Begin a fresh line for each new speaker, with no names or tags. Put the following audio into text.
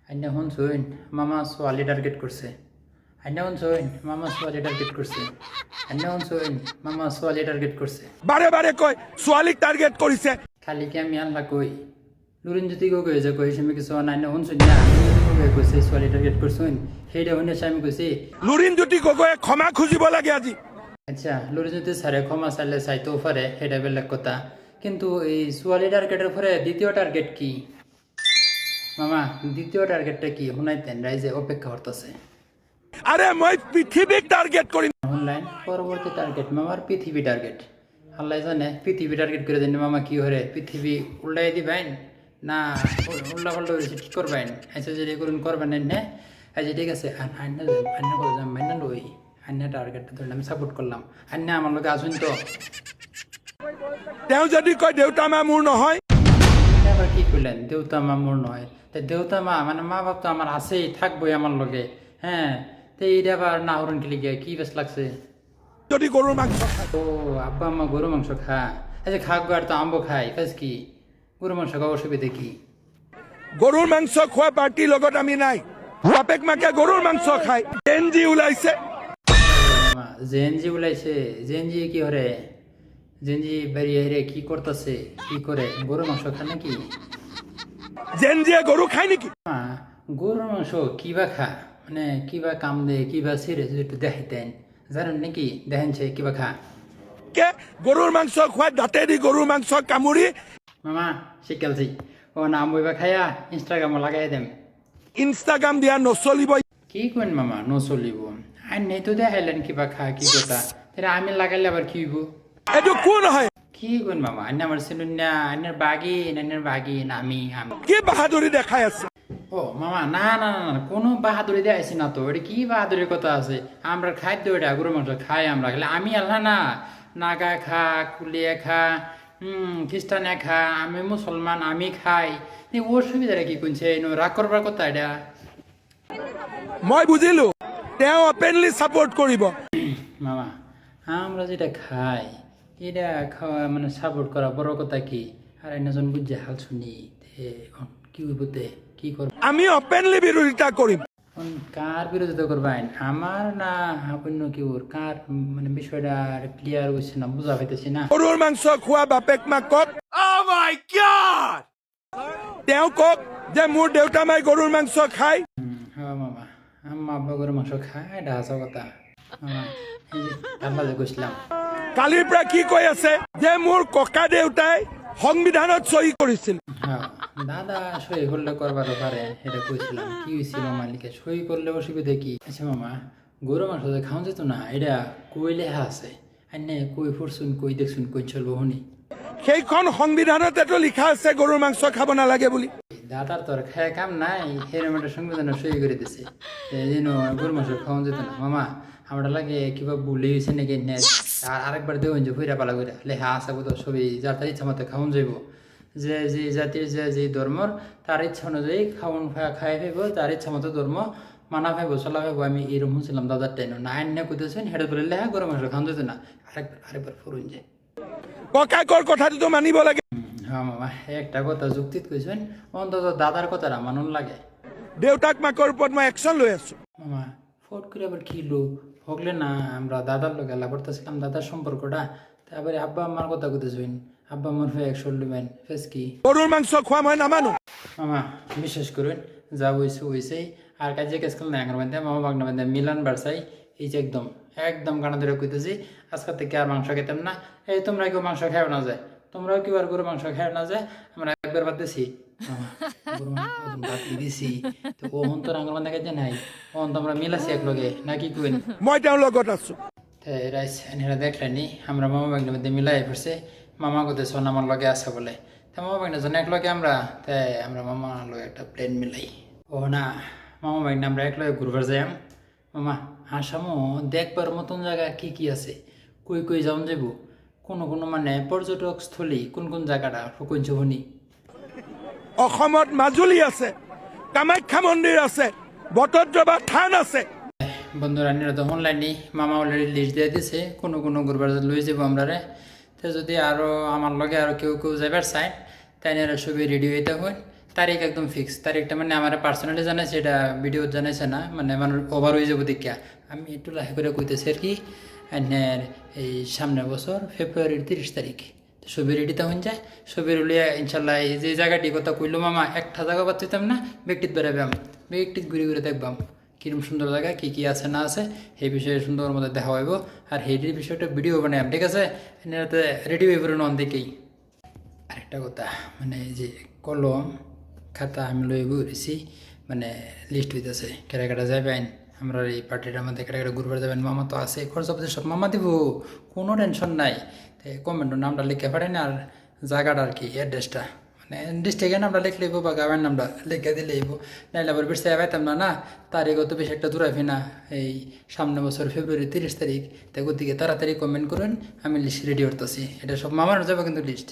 আইনা শুনছুন মামা ছোৱালী টার্গেট করছে। আইনা শুনছুন মামা ছোৱালী টার্গেট করছে। আইনা শুনছুন মামা ছোৱালী টার্গেট করছে।
বারে বারে কয় ছোৱালীক টার্গেট কৰিছে।
খালি কি আমি আনলা কই লুরিনজ্যোতি গগৈ যে কইছে আমি কিছু আইনা শুনছুন না গগৈ কইছে ছোৱালী টার্গেট করছুন সেইটা শুনেছে আমি কইছি।
লুৰিণজ্যোতি গগৈয়ে ক্ষমা খুজিব লাগে আজি।
আচ্ছা লুরিনজ্যোতি স্যারে ক্ষমা চাইলে চাইতেও পারে সেটা বেলেগ কথা, কিন্তু এই ছোৱালী টার্গেটের পরে দ্বিতীয় টার্গেট কি মামা? দ্বিতীয় টার্গেটটা কি শুনাইতেন? রাইজে অপেক্ষা করতেছে।
আরে মই পৃথিৱীক টার্গেট কৰিম।
অনলাইন পরবর্তী টার্গেট মামার পৃথিবী টার্গেট। আল্লাহ জানে পৃথিবী টার্গেট করে দেন মামা কি হরে পৃথিবী উল্টাই দিবেন না উল্টা পাল্টা ঠিক করবেন? আচ্ছা যেটা করুন করবেন না। আচ্ছা ঠিক আছে আন্না মাইনা লই আন্না টার্গেটটা ধরুন আমি সাপোর্ট করলাম। আন্না আমার লোক আসুন তো।
তেওঁ যদি কয় দেউতা মা মোৰ নহয়,
আবার কি করলেন দেউতা মা মোর নয়? তা দেউতা মা মানে মা বাপ তো আমার আছেই থাকবোই আমার লগে। হ্যাঁ তো এইটা আবার না হরণ খেলে গিয়ে কি বেশ লাগছে?
যদি গৰুৰ মাংস খায়।
ও আব্বা আম্মা গরু মাংস খা, আচ্ছা খাক আর তো আম্ব খাই কাজ কি গরু মাংস খাওয়া অসুবিধা কি?
গৰুৰ মাংস খোৱা পাৰ্টিৰ লগত আমি নাই। বাপেক মাকে গৰুৰ মাংস খায়। এনজি ওলাইছে।
জেনজি ওলাইছে। জেনজি কি হরে? জেনজি বেরিয়ে হেরে কি করতেছে? কি করে গরু মাংস খায় নাকি?
জেনজিয়ে গৰু খায় নেকি?
মা গরুর মাংস কিবা খা মানে কিবা কাম দে কিবা সিরে যদি একটু দেখাইতেন জানেন নাকি? দেখেনছে কিবা খা।
কে গৰুৰ মাংস খোৱাই দাঁতেদি গৰুৰ মাংস কামুৰি
মামা শিকালছি ও নাম বইবা খাইয়া ইনস্টাগ্রামে লাগাই দেম।
ইনষ্টাগ্ৰাম দিয়া নচলিব।
কি করেন মামা ন চলিব? আর নেই তো দেখাইলেন কিবা খা কি কথা, তাহলে আমি লাগাইলে আবার কি হইব?
এইটো কোন হয়?
কি করেন মামা? আন্না আমার ছিলেন না আন্নার বাগিন আমি
কি বাহাদুৰি দেখাই আছে?
ও মামা না না না না, কোনো বাহাদুরি দেখাইছি না তো। এটা কি বাহাদুরির কথা আছে? আমরা খাদ্য এটা গরু মাংস খাই আমরা, খালি আমি আল্লাহ না নাগা খা কুলিয়া খা খ্রিস্টানে খা আমি মুসলমান আমি খাই। ওর সুবিধাটা কি কোনছে রাগ করবার কথা এটা?
মই বুজিলো তেওঁ অপেনলি ছাপোৰ্ট কৰিব।
মামা আমরা যেটা খাই এটা খাওয়া মানে সাপোর্ট করা বড় কথা কি? আর এনাজন বুঝছে হাল শুনি কি হইবতে কি করব?
আমি অপেনলি বিৰোধিতা কৰিম।
কার বিরোধিতা করবেন? আমার না অন্য কেউর? কার মানে বিষয়টা ক্লিয়ার হচ্ছে না, বুঝা পাইতেছি না।
গৰুৰ মাংস খোৱা বাপেক মাক কওক। তেওঁ কওক যে মোৰ দেউতা মাই গৰুৰ মাংস খায়।
হ্যাঁ মামা আম্মা আব্বা গরু মাংস খায় এটা হাসা কথা। মামা এই যে ঠান্ডা যে গেছিলাম
কালিৰ পৰা কি কৈ আছে যে মোৰ ককা দেউতাই সংবিধানত চহী কৰিছিল।
হ্যাঁ দাদা সই করলে করবার পারে এটা কইছিলাম। কি হয়েছিল মালিকে সই করলে অসুবিধা কি? আচ্ছা মামা গরু মাংস যে খাওয়া যেত না এটা কই লেখা আছে? আইনে কই ফুরছুন কই দেখছুন কই চলবো শুনি?
সেইখন সংবিধানতেতো লিখা আছে গৰুৰ মাংস খাব নালাগে বুলি।
দাদার তোর খায় কাম নাই হেরমেটের সংবিধানে সই করে দিছে যেন গরু মাংস খাওয়া যেত না। মামা আমরা লাগে কিবা ভুলে গেছে নাকি? আর আরেকবার দেখুন যে ফইরা পালা কইরা লেখা আছে বোধ সবই যার তার ইচ্ছা মতো খাওয়ান যাইব। যে যে জাতির যে ধর্মর তার ইচ্ছা অনুযায়ী খাওয়ান খাই ফাইব, তার ইচ্ছা মতো ধর্ম মানা ফাইব চলা ফাইব। আমি এরকম শুনছিলাম দাদার টাইম না আইন কইতেছেন হেঁটে বলে লেখা গরু মাংস খাওয়ান যেত না। আরেকবার ফুরুন যে
ককাকৰ কথাটোতো মানিব লাগে।
হ্যাঁ মামা একটা কথা যুক্তিত কইছেন, অন্তত দাদার কথাটা মানুন লাগে।
দেউতাক মাকৰ ওপৰত মই একশ্যন লৈ আছো।
মামা ফট করে আবার কিলো হকলে না আমরা দাদার লোক এলা করতেছিলাম দাদার সম্পর্কটা, তারপরে আব্বা আম্মার কথা কইতেছেন আব্বা আম্মার ফে একশো নেবেন ফেস কি?
গৰুৰ মাংস খোৱা মই নামানো।
মামা বিশ্বাস করুন যা হয়েছে হয়েছেই আর কাজে কাজ করলে না বান্ধে মামা বাগনা বান্ধে মিলান বাড়ছাই এই যে একদম একদম গানা ধরে কইতেছি আজকে থেকে আর মাংস খেতাম না। এই তোমরা কেউ মাংস খাও না যায়, তোমরাও কেউ আর গরু মাংস খাও না যায়, আমরা একবার বাদ দিছি দিছি তো ওহন তো রাঙ্গল বান্ধে খাইতে নাই ওহন তো আমরা মিলাছি এক লগে নাকি কুইন?
মই তেওঁৰ লগত আছো।
রাইস এনারা দেখলেনি আমরা মামা বাগনার মধ্যে মিলাই পড়ছে। মামা কোথায় শোন আমার লগে আসে বলে, তা মামা বাগনা জন এক লগে আমরা তাই আমরা মামা লগে একটা প্লেন মিলাই। ও না মামা বাগনা আমরা এক লগে ঘুরবার যাইম। মামা আসামও দেখবার মতন জায়গা কি কি আছে কই কই যাওন যাব? কোনো মানে পর্যটক স্থলী কোন কোন জায়গাটা কোনছে শুনি?
অসমত মাজুলী আছে, কামাখ্যা মন্দিৰ আছে, বটদ্ৰৱা থান আছে।
বন্ধুরা নিরা তো অনলাইনে মামা অলরেডি লিস্ট দিয়ে দিছে কোনো ঘুরবার লই যাব আমরা রে। তো যদি আরও আমার লগে আরও কেউ যাইবার চায় তাই নিয়ে সবই রেডি হইতে হয়। তারিখ একদম ফিক্স, তারিখটা মানে আমার পার্সোনালি জানাইছে, এটা ভিডিও জানাইছে না, মানে আমার ওভার হয়ে যাবো দেখা আমি একটু লাহে করে কইতেছি আর কি। আপনার এই সামনের বছর ফেব্রুয়ারির 30 তারিখ ছবি রেডি তখন যায়, ছবি রুলিয়া ইনশাল্লাহ এই যে জায়গাটি কথা কইলো মামা একটা জায়গা পাচ্ছিতাম না, ব্যক্তিত বেড়াবাম, ব্যক্তিত ঘুরে ঘুরে দেখবাম কিরম সুন্দর জায়গা কী কী আছে না আছে সেই বিষয়ে সুন্দর মতো দেখা হইব। আর সেইটির বিষয়ে একটা ভিডিও বানাইম, ঠিক আছে? এনাতে রেডি হয়ে পড়ে নন দেখেই। আরেকটা কথা, মানে এই যে কলম খাতা আমি লই ঘুরেছি, মানে লিস্ট হইতেছে কেটে কেটে যাবেন আমরা এই পার্টিটার মধ্যে, কেটে কেটে ঘুরবার যাবেন, মামা তো আছে, খরচ পাতি সব মামা দিব, কোনো টেনশন নাই। তো কমেন্টের নামটা লিখে পারেন আর জায়গাটা আর কি অ্যাড্রেসটা, মানে ডিস্ট্রিক্টের নামটা লিখে লইব বা গাঁয়ের নামটা লিখে দিলে লইব, নাইলে আবার বেশি পাইতাম না না। তারিখ তো বেশি একটা দূরাইবি না, এই সামনে বছর ফেব্রুয়ারি 30 তারিখ। তাই ওদিকে তাড়াতাড়ি কমেন্ট করেন, আমি লিস্ট রেডি করতেছি, এটা সব মামার যাবে কিন্তু লিস্ট।